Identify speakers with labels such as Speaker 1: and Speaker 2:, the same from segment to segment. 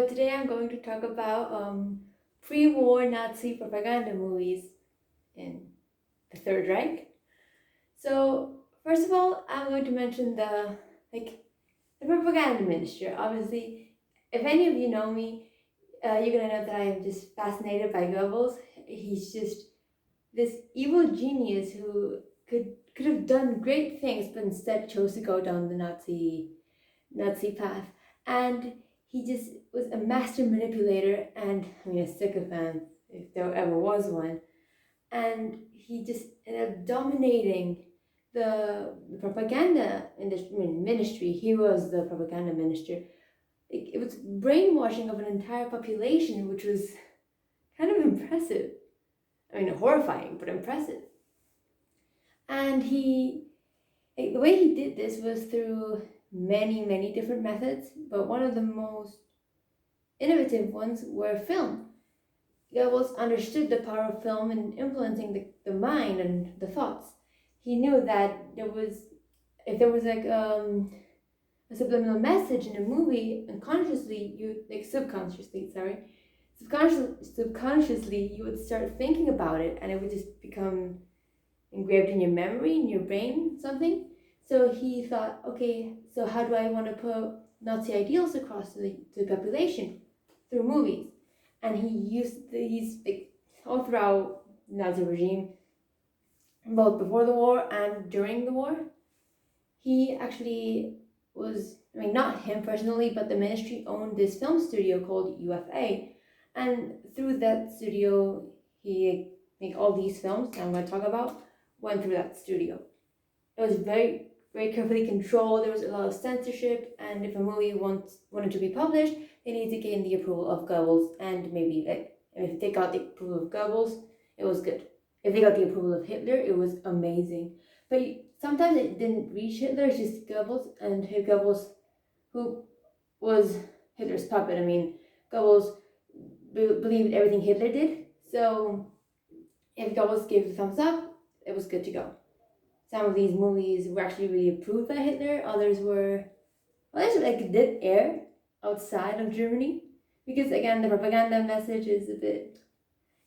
Speaker 1: today I'm going to talk about pre-war Nazi propaganda movies in the Third Reich. So first of all, I'm going to mention the propaganda minister. Obviously, if any of you know me, you're gonna know that I am just fascinated by Goebbels. He's just this evil genius who could have done great things, but instead chose to go down the Nazi path. And he just was a master manipulator and, a sycophant, if there ever was one. And he just ended up dominating the propaganda ministry. He was the propaganda minister. It was brainwashing of an entire population, which was kind of impressive. Horrifying, but impressive. And the way he did this was through many different methods, but one of the most innovative ones were film. Goebbels understood the power of film in influencing the mind and the thoughts. He knew that if there was a subliminal message in a movie, subconsciously you would start thinking about it, and it would just become engraved in your memory, in your brain, something. So he thought, okay, so how do I want to put Nazi ideals across to the population? Through movies. And he used these all throughout the Nazi regime, both before the war and during the war. He actually was, not him personally, but the ministry owned this film studio called UFA. And through that studio, he made all these films that I'm going to talk about, went through that studio. It was very carefully controlled. There was a lot of censorship, and if a movie wanted to be published, they needed to gain the approval of Goebbels, and maybe if they got the approval of Goebbels, it was good. If they got the approval of Hitler, it was amazing. But sometimes it didn't reach Hitler, it's just Goebbels, and Goebbels, who was Hitler's puppet. Goebbels believed everything Hitler did, so if Goebbels gave a thumbs up, it was good to go. Some of these movies were actually really approved by Hitler. Others did air outside of Germany, because again, the propaganda message is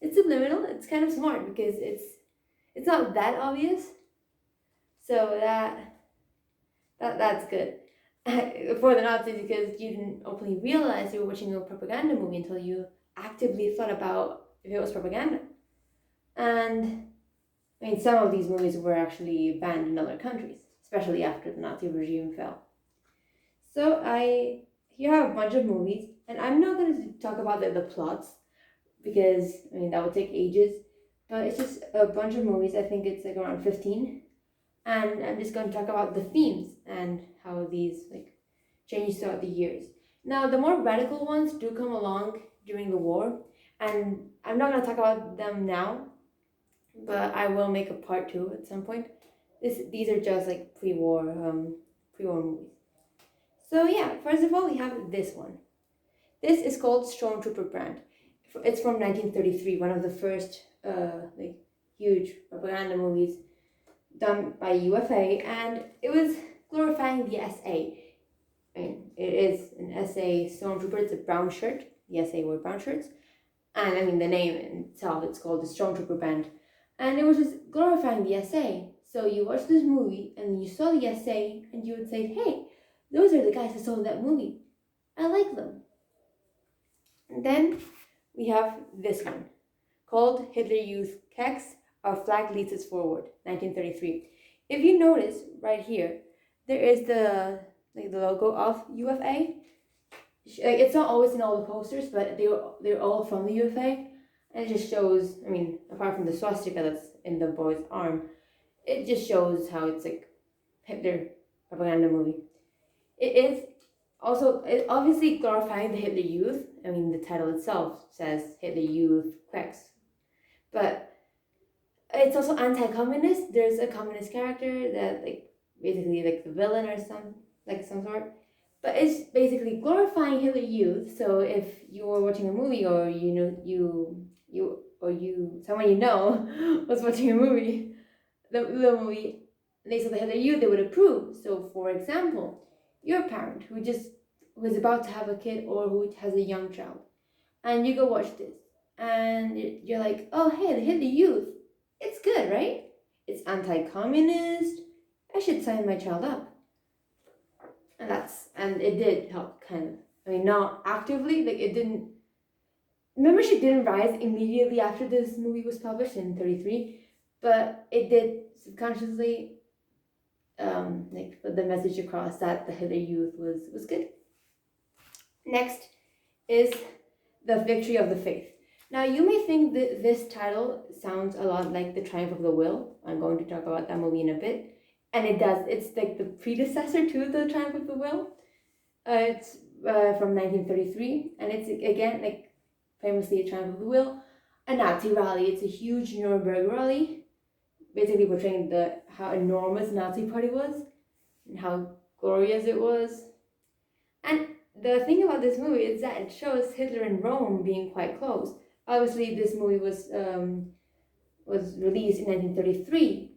Speaker 1: it's subliminal. It's kind of smart because it's not that obvious. So that's good for the Nazis, because you didn't openly realize you were watching a propaganda movie until you actively thought about if it was propaganda. And some of these movies were actually banned in other countries, especially after the Nazi regime fell. So here I have a bunch of movies, and I'm not going to talk about the plots, because that would take ages, but it's just a bunch of movies. I think it's around 15, and I'm just going to talk about the themes and how these changed throughout the years. Now, the more radical ones do come along during the war, and I'm not going to talk about them now, but I will make a part 2 at some point. These are just pre-war movies. So yeah, first of all, we have this one. This is called Stormtrooper Brand. It's from 1933, one of the first huge propaganda movies done by UFA, and it was glorifying the SA. It is an SA Stormtrooper. It's a brown shirt. The SA wore brown shirts, and the name itself, it's called the Stormtrooper Band. And it was just glorifying the SA. So you watch this movie and you saw the SA, and you would say, hey, those are the guys that sold that movie. I like them. And then we have this one called Hitler Youth Keks, Our Flag Leads Us Forward, 1933. If you notice right here, there is the logo of UFA. It's not always in all the posters, but they're all from the UFA. And it just shows, apart from the swastika that's in the boy's arm, it just shows how it's Hitler propaganda movie. It is also obviously glorifying the Hitler Youth. The title itself says Hitler Youth Quecks. But it's also anti-communist. There's a communist character that basically the villain or some sort. But it's basically glorifying Hitler Youth. So if you were watching a movie, or someone was watching a movie, the movie, they saw the Hitler Youth, they would approve. So for example, your parent who who is about to have a kid or who has a young child, and you go watch this, and you're like, oh hey, the Hitler Youth, it's good, right? It's anti-communist. I should sign my child up. And it did help, kind of. I mean, not actively, like it didn't. Membership didn't rise immediately after this movie was published in 1933, but it did subconsciously, like put the message across that the Hitler Youth was good. Next is The Victory of the Faith. Now, you may think that this title sounds a lot like The Triumph of the Will. I'm going to talk about that movie in a bit. And it does. It's like the predecessor to The Triumph of the Will. It's from 1933. And it's, again, like famously A Triumph of the Will, a Nazi rally. It's a huge Nuremberg rally, basically portraying how enormous Nazi Party was and how glorious it was. And the thing about this movie is that it shows Hitler and Rome being quite close. Obviously, this movie was released in 1933,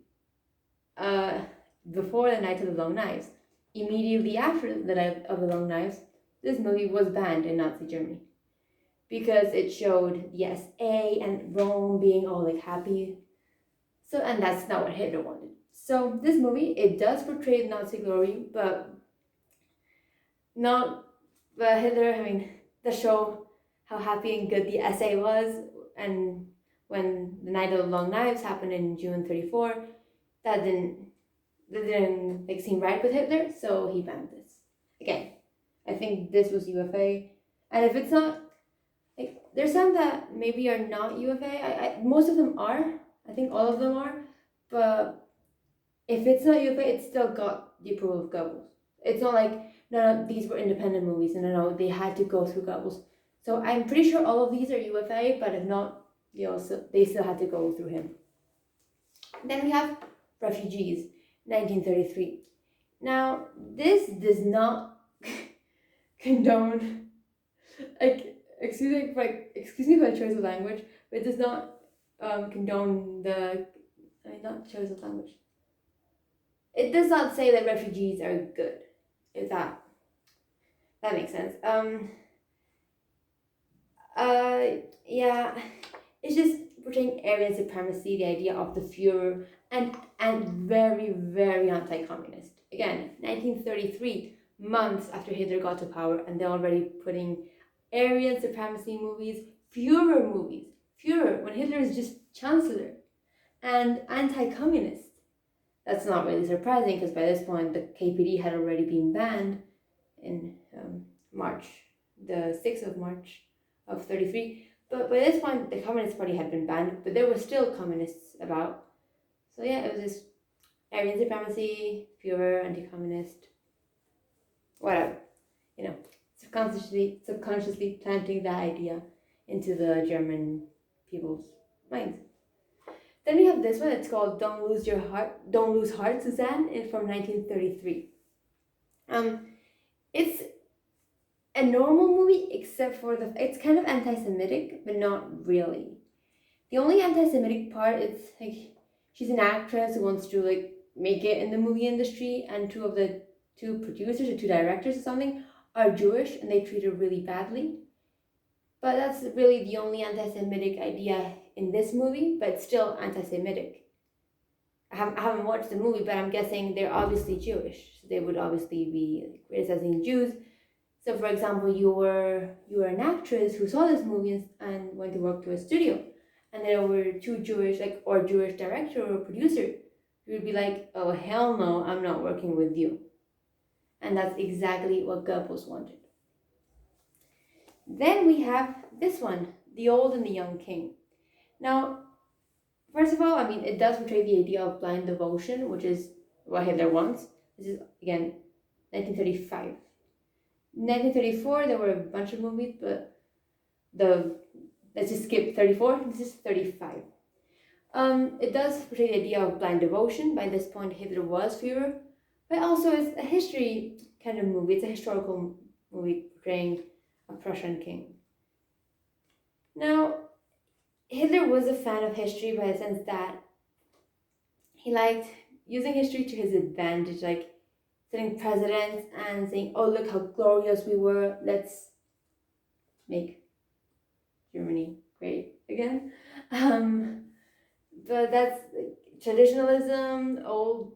Speaker 1: before The Night of the Long Knives. Immediately after The Night of the Long Knives, this movie was banned in Nazi Germany because it showed the SA and Rome being all like happy. So, and that's not what Hitler wanted. So this movie, it does portray Nazi glory, but not. But Hitler, I mean, the show how happy and good the SA was, and when The Night of the Long Knives happened in June 1934, that didn't like seem right with Hitler, so he banned this. Again, I think this was UFA, and if it's not, like, there's some that maybe are not UFA. Most of them are. I think all of them are, but if it's not UFA, it still got the approval of Goebbels. It's not like no, these were independent movies, and no, they had to go through Goebbels. So I'm pretty sure all of these are UFA, but if not, they still had to go through him. Then we have Refugees, 1933. Now, this does not condone, like, excuse me for my choice of language, but it does not condone not choice of language. It does not say that refugees are good, if that makes sense. Yeah, it's just portraying Aryan supremacy, the idea of the Führer, and very, very anti-communist. Again, 1933, months after Hitler got to power, and they're already putting Aryan supremacy movies, Führer movies. Führer, when Hitler is just chancellor, and anti-communist. That's not really surprising, because by this point, the KPD had already been banned in March, the 6th of March of 1933. But by this point, the Communist Party had been banned, but there were still communists about. So yeah, it was just Aryan supremacy, Führer, anti-communist, whatever. Subconsciously planting that idea into the German people's minds. Then we have this one. It's called Don't Lose Heart, Suzanne. It's from 1933. It's a normal movie except for it's kind of anti-Semitic, but not really. The only anti-Semitic part is like she's an actress who wants to like make it in the movie industry, and two producers or two directors or something are Jewish, and they treat her really badly. But that's really the only anti-Semitic idea in this movie, but it's still anti-Semitic. I haven't watched the movie, but I'm guessing they're obviously Jewish. So they would obviously be criticizing Jews. So, for example, you were an actress who saw this movie and went to work to a studio, and there were two Jewish Jewish director or producer, you would be like, oh hell no, I'm not working with you. And that's exactly what Goebbels wanted. Then we have this one, The Old and the Young King. Now, first of all, I mean, it does portray the idea of blind devotion, which is what Hitler wants. This is, again, 1935. In 1934, there were a bunch of movies, but let's just skip 34. This is 35. It does portray the idea of blind devotion. By this point, Hitler was Führer, but also it's a history kind of movie. It's a historical movie portraying a Prussian king. Now, Hitler was a fan of history by the sense that he liked using history to his advantage. Like, setting precedents and saying, oh, look how glorious we were. Let's make Germany great again. But that's traditionalism, old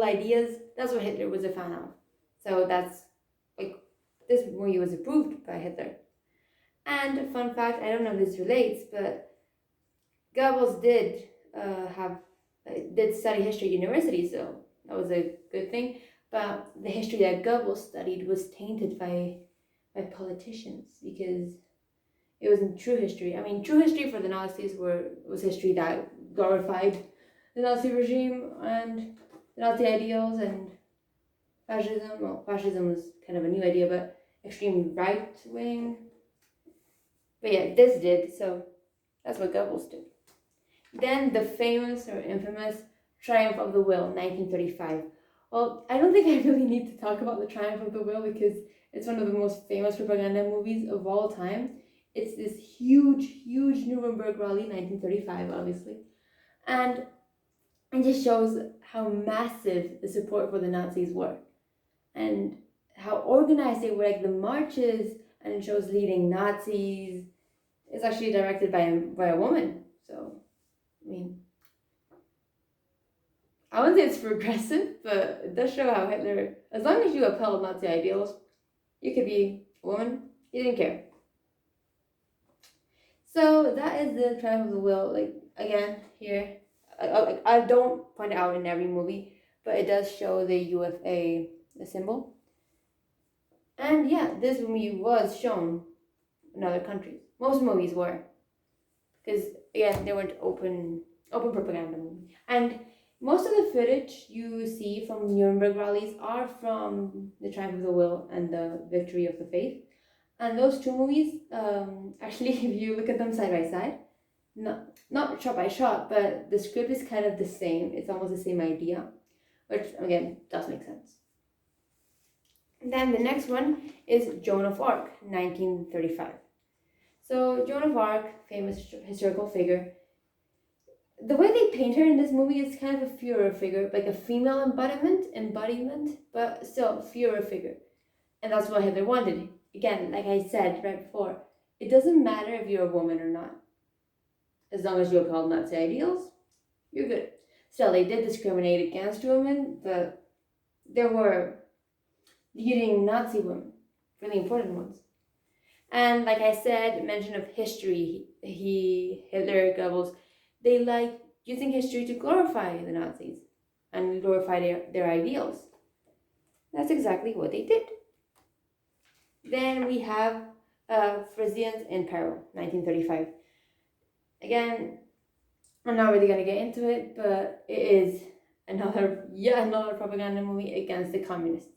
Speaker 1: ideas. That's what Hitler was a fan of. So that's like, this movie was approved by Hitler. And a fun fact, I don't know if this relates, but Goebbels did study history at university, so that was a good thing. But the history that Goebbels studied was tainted by politicians, because it wasn't true history. I mean, true history for the Nazis was history that glorified the Nazi regime and the Nazi ideals and fascism. Well, fascism was kind of a new idea, but extreme right wing. But yeah, this did, so that's what Goebbels did. Then the famous or infamous Triumph of the Will, 1935. Well, I don't think I really need to talk about the Triumph of the Will because it's one of the most famous propaganda movies of all time. It's this huge Nuremberg rally, 1935, obviously. And it just shows how massive the support for the Nazis were and how organized they were, like the marches, and it shows leading Nazis. It's actually directed by a woman, so I mean, I wouldn't say it's progressive, but it does show how Hitler, as long as you upheld Nazi ideals, you could be a woman, he didn't care. So that is the Triumph of the Will. Like, again, here, I don't point it out in every movie, but it does show the UFA, the symbol. And yeah, this movie was shown in other countries. Most movies were, because again, they weren't open propaganda movies. And most of the footage you see from Nuremberg rallies are from the Triumph of the Will and the Victory of the Faith. And those two movies, actually, if you look at them side by side, not shot by shot, but the script is kind of the same. It's almost the same idea, which again does make sense. Then the next one is Joan of Arc, 1935. So Joan of Arc, famous historical figure. The way they paint her in this movie is kind of a Führer figure, like a female embodiment, but still Führer figure. And that's what Hitler wanted. Again, like I said right before, it doesn't matter if you're a woman or not. As long as you uphold Nazi ideals, you're good. Still, they did discriminate against women, but there were leading Nazi women, really important ones. And like I said, mention of history, Hitler, Goebbels, they like using history to glorify the Nazis and glorify their ideals. That's exactly what they did. Then we have Frisians in Peril, 1935. Again, I'm not really going to get into it, but it is another propaganda movie against the communists.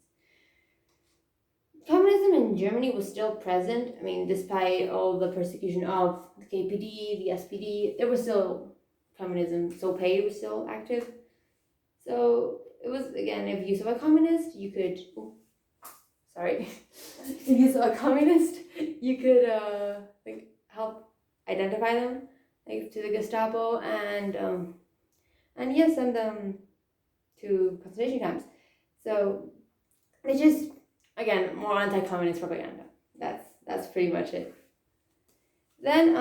Speaker 1: Communism in Germany was still present. I mean, despite all the persecution of the KPD, the SPD, there was still communism. Pay was still active. So it was, again, if you saw a communist, you could... if you saw a communist, you could help identify them, like to the Gestapo, and yes, send them to concentration camps. So it's just, again, more anti-communist propaganda. That's pretty much it. Then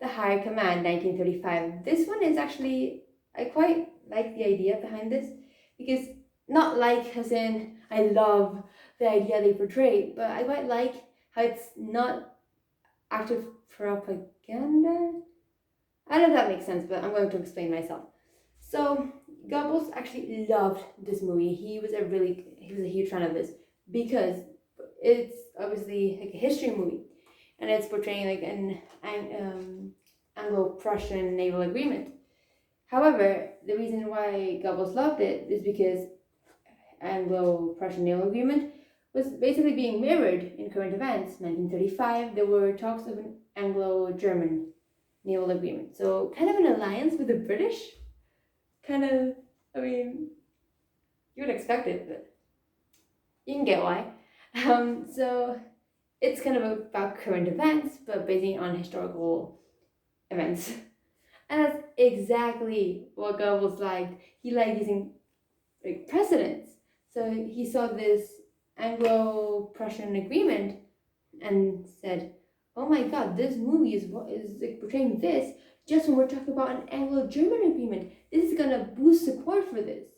Speaker 1: the High Command, 1935. This one is actually, I quite like the idea behind this, because not like as in I love the idea they portray, but I quite like how it's not active propaganda. I don't know if that makes sense, but I'm going to explain myself. So Goebbels actually loved this movie. He was a huge fan of this because it's obviously like a history movie, and it's portraying like an Anglo-Prussian naval agreement. However, the reason why Goebbels loved it is because Anglo-Prussian naval agreement was basically being mirrored in current events. 1935, there were talks of an Anglo-German naval agreement. So kind of an alliance with the British. Kind of, I mean, you would expect it, but you can get why. So it's kind of about current events, but based on historical events. And that's exactly what Goebbels liked. He liked using like precedents. So he saw this Anglo-Prussian agreement and said, "Oh my God, this movie is like portraying this just when we're talking about an Anglo-German agreement. This is gonna boost support for this."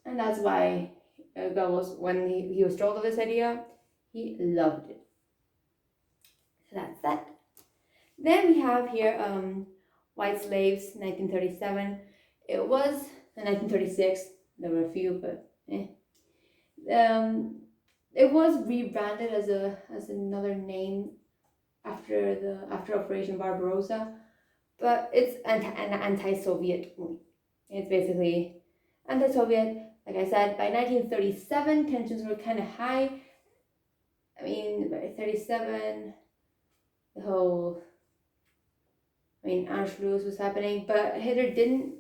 Speaker 1: And that's why Goebbels, when he was told of this idea, he loved it. So that's that. Then we have here White Slaves, 1937. It was in 1936. There were a few, but it was rebranded as another name after Operation Barbarossa, but it's an anti-Soviet movie. It's basically anti-Soviet. Like I said, by 1937, tensions were kind of high. I mean, by 37, the whole, Anschluss was happening, but Hitler didn't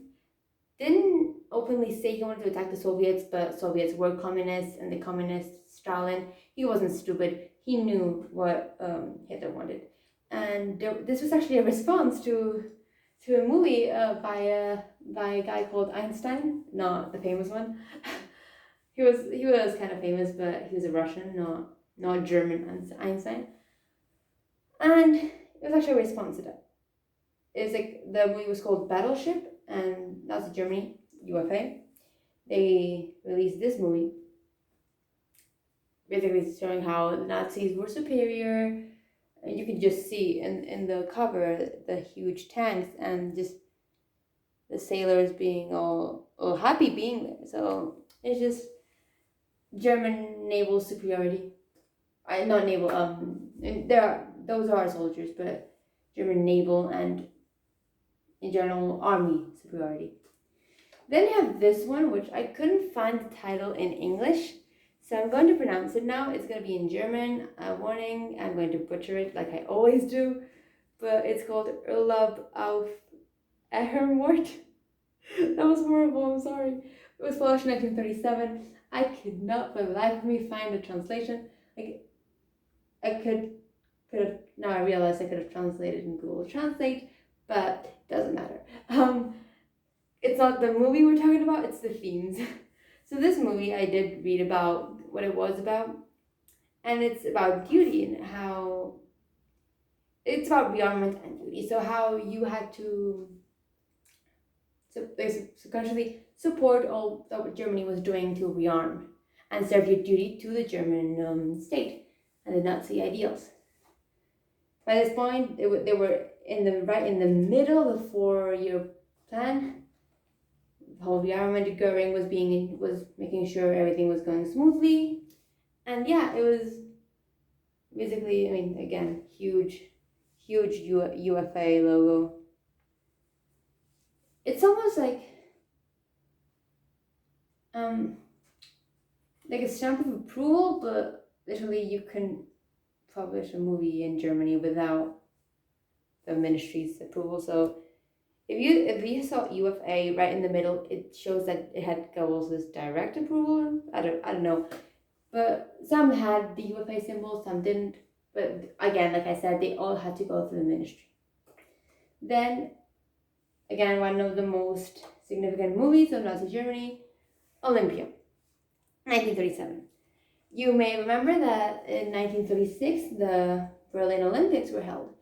Speaker 1: openly say he wanted to attack the Soviets, but Soviets were communists, and the communists, Stalin, he wasn't stupid. He knew what Hitler wanted, and this was actually a response to a movie by a guy called Einstein, not the famous one. he was kind of famous, but he was a Russian, not German Einstein, and it was actually a response to that. It was like the movie was called Battleship, and that's Germany, UFA. They released this movie, basically showing how the Nazis were superior. And you can just see in the cover the huge tanks and just the sailors being all happy being there. So it's just German naval superiority. Not naval. Those are soldiers, but German naval and in general army superiority. Then you have this one, which I couldn't find the title in English, so I'm going to pronounce it now. It's going to be in German. Warning, I'm going to butcher it like I always do, but it's called Urlaub auf Ironwork. That was horrible, I'm sorry. It was published in 1937. I could not for the life of me find a translation. I could have, now I realize I could have translated in Google Translate, but it doesn't matter. It's not the movie we're talking about, it's the themes. So this movie, I did read about what it was about, and it's about duty and how it's about rearmament and duty. So how you had to subconsciously support all that Germany was doing to rearm and serve your duty to the German state and the Nazi ideals. By this point, they were in the middle of the 4-year plan. The whole rearmament Goering was making sure everything was going smoothly, and yeah, it was basically, again, huge UFA logo. It's almost like a stamp of approval, but literally you can publish a movie in Germany without the ministry's approval. So if you saw UFA right in the middle, it shows that it had Goebbels' direct approval. I don't know, but some had the UFA symbol, some didn't. But again, like I said, they all had to go through the ministry. Then, again, one of the most significant movies of Nazi Germany, Olympia, 1937. You may remember that in 1936, the Berlin Olympics were held,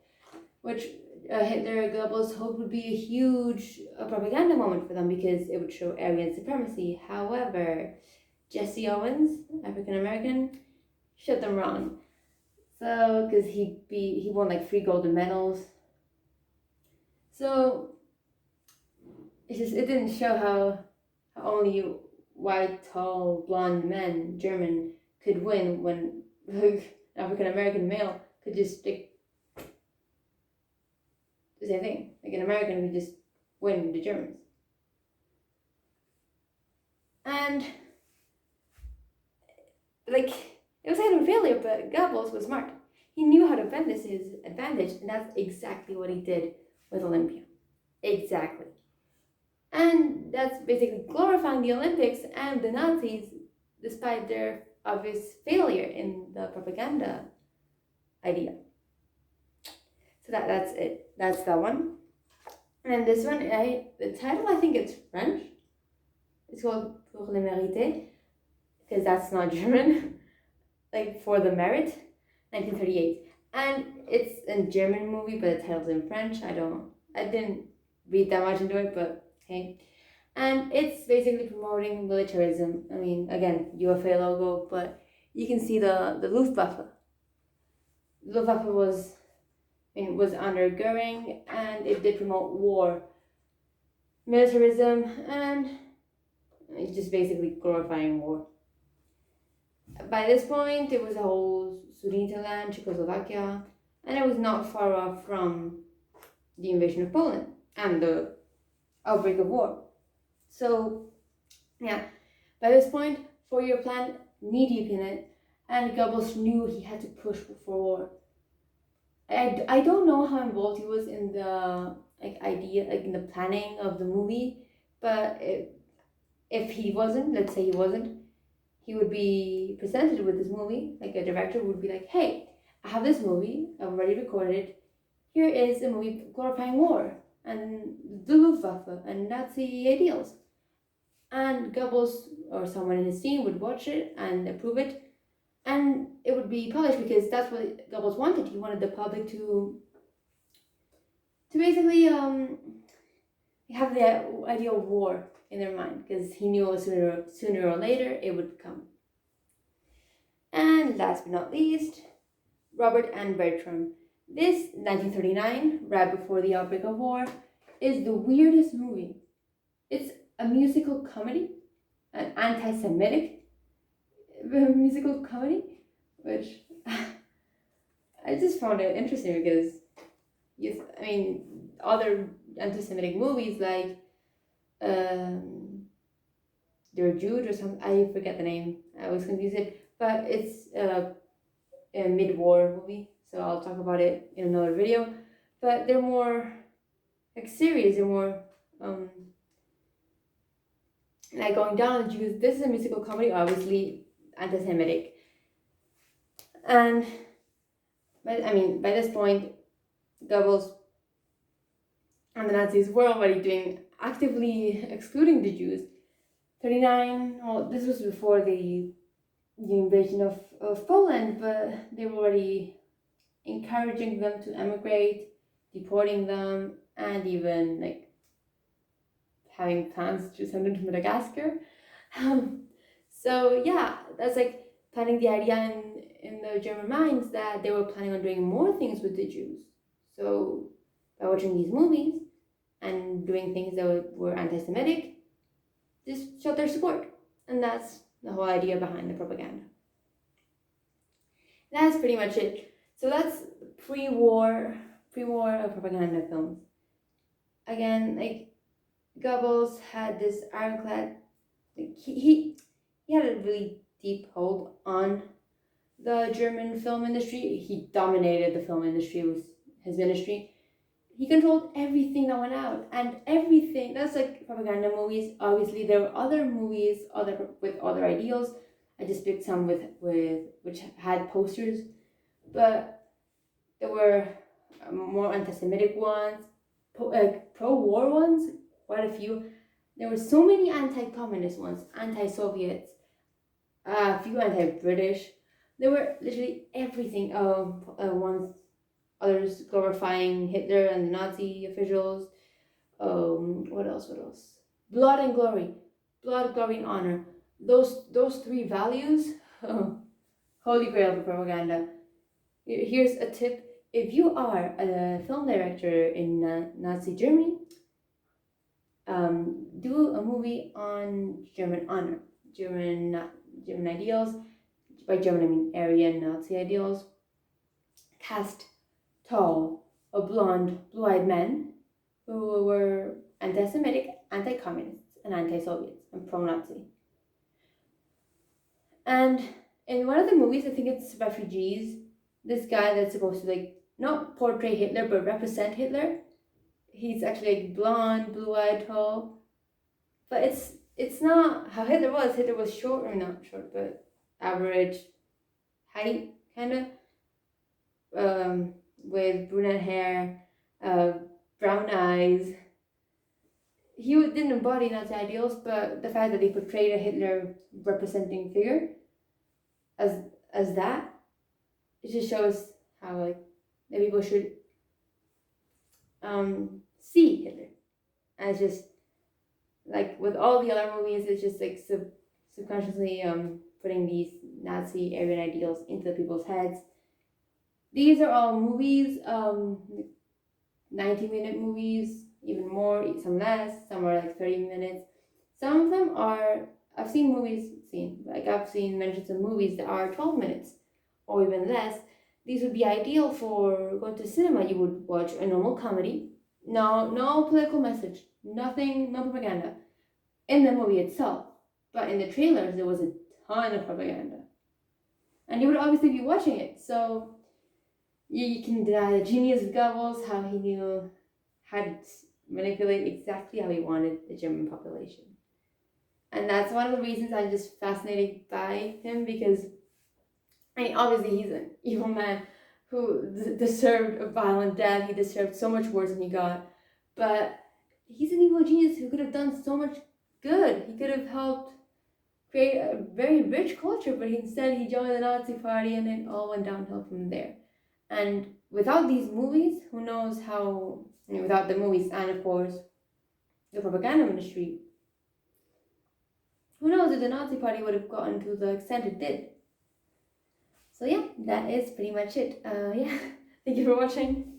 Speaker 1: which Hitler Goebbels hoped would be a huge propaganda moment for them because it would show Aryan supremacy. However, Jesse Owens, African American, showed them wrong. So, because he won like 3 golden medals. So it didn't show how only white, tall, blonde men, German, could win when an African American male could just stick the same thing. Like an American could just win the Germans. And it was kind of a failure, but Goebbels was smart. He knew how to bend this to his advantage, and that's exactly what he did with Olympia. Exactly. And that's basically glorifying the Olympics and the Nazis despite their obvious failure in the propaganda idea. So that's it. That's that one. And this one, the title, I think it's French. It's called Pour le mériter. because that's not German, like For the Merit, 1938. And it's a German movie, but the title's in French. I didn't read that much into it, but hey. And it's basically promoting militarism. I mean, again, UFA logo, but you can see the Luftwaffe. Luftwaffe was under Goering, and it did promote war, militarism, and it's just basically glorifying war. By this point, it was a whole Sudetenland, Czechoslovakia, and it was not far off from the invasion of Poland and the outbreak of war. So, yeah, by this point, 4-year plan, knee deep in it, and Goebbels knew he had to push for war. I don't know how involved he was in the idea, in the planning of the movie, but if he wasn't, let's say he wasn't, he would be presented with this movie. Like a director would be like, "Hey, I have this movie. I've already recorded it. Here is a movie glorifying war and the Luftwaffe and Nazi ideals." And Goebbels or someone in his team would watch it and approve it, and it would be published because that's what Goebbels wanted. He wanted the public to basically have the idea of war in their mind, because he knew sooner or later it would come. And last but not least, Robert and Bertram. This 1939, right before the outbreak of war, is the weirdest movie. It's a musical comedy, an anti-Semitic musical comedy, which I just found it interesting because other anti-Semitic movies like Der Jude or something, I forget the name, I always confuse it, but it's a mid-war movie, so I'll talk about it in another video. But they're more like serious, they're more like going down on the Jews. This is a musical comedy, obviously anti-Semitic, and by this point, Goebbels and the Nazis were already actively excluding the Jews. 39. Well, this was before the invasion of Poland, but they were already encouraging them to emigrate, deporting them, and even like having plans to send them to Madagascar. So yeah, that's like planting the idea in the German minds that they were planning on doing more things with the Jews. So by watching these movies and doing things that were anti-Semitic, just showed their support. And that's the whole idea behind the propaganda. That's pretty much it. So that's pre-war propaganda films. Again, like Goebbels had this ironclad, like he had a really deep hold on the German film industry. He dominated the film industry with his ministry. He controlled everything that went out, and everything. That's like propaganda movies. Obviously, there were other movies, with other ideals. I just picked some with which had posters, but there were more anti-Semitic ones, pro-war ones, quite a few. There were so many anti-communist ones, anti-Soviets, a few anti-British. There were literally everything. Others glorifying Hitler and the Nazi officials. What else? Blood and glory, and honor. Those three values. Holy grail for propaganda. Here's a tip: if you are a film director in Nazi Germany, do a movie on German honor, German ideals. By German, I mean Aryan Nazi ideals. Cast tall, blonde, blue-eyed men who were anti-Semitic, anti-communist, and anti-Soviet, and pro-Nazi. And in one of the movies, I think it's Refugees, this guy that's supposed to not portray Hitler but represent Hitler, he's actually blonde, blue-eyed, tall, but it's not how Hitler was. Hitler was short, or not short, but average height, kind of, with brunette hair, brown eyes. he didn't embody Nazi ideals, but the fact that they portrayed a Hitler representing figure as that, it just shows how like that people should see Hitler as just like with all the other movies, it's just like subconsciously putting these Nazi Aryan ideals into people's heads. These are all movies, 90-minute movies, even more, some less, some are like 30 minutes. Some of them are, I've seen mentions of movies that are 12 minutes or even less. These would be ideal for going to cinema. You would watch a normal comedy, no political message, nothing, no propaganda in the movie itself. But in the trailers, there was a ton of propaganda. And you would obviously be watching it. So you can deny the genius of Goebbels, how he knew how to manipulate exactly how he wanted the German population. And that's one of the reasons I'm just fascinated by him, because I mean, obviously he's an evil man who deserved a violent death. He deserved so much worse than he got. But he's an evil genius who could have done so much good. He could have helped create a very rich culture, but instead he joined the Nazi party and it all went downhill from there. And without these movies, who knows how, without the movies and of course the propaganda ministry, who knows if the Nazi party would have gotten to the extent it did. So yeah, that is pretty much it. Thank you for watching.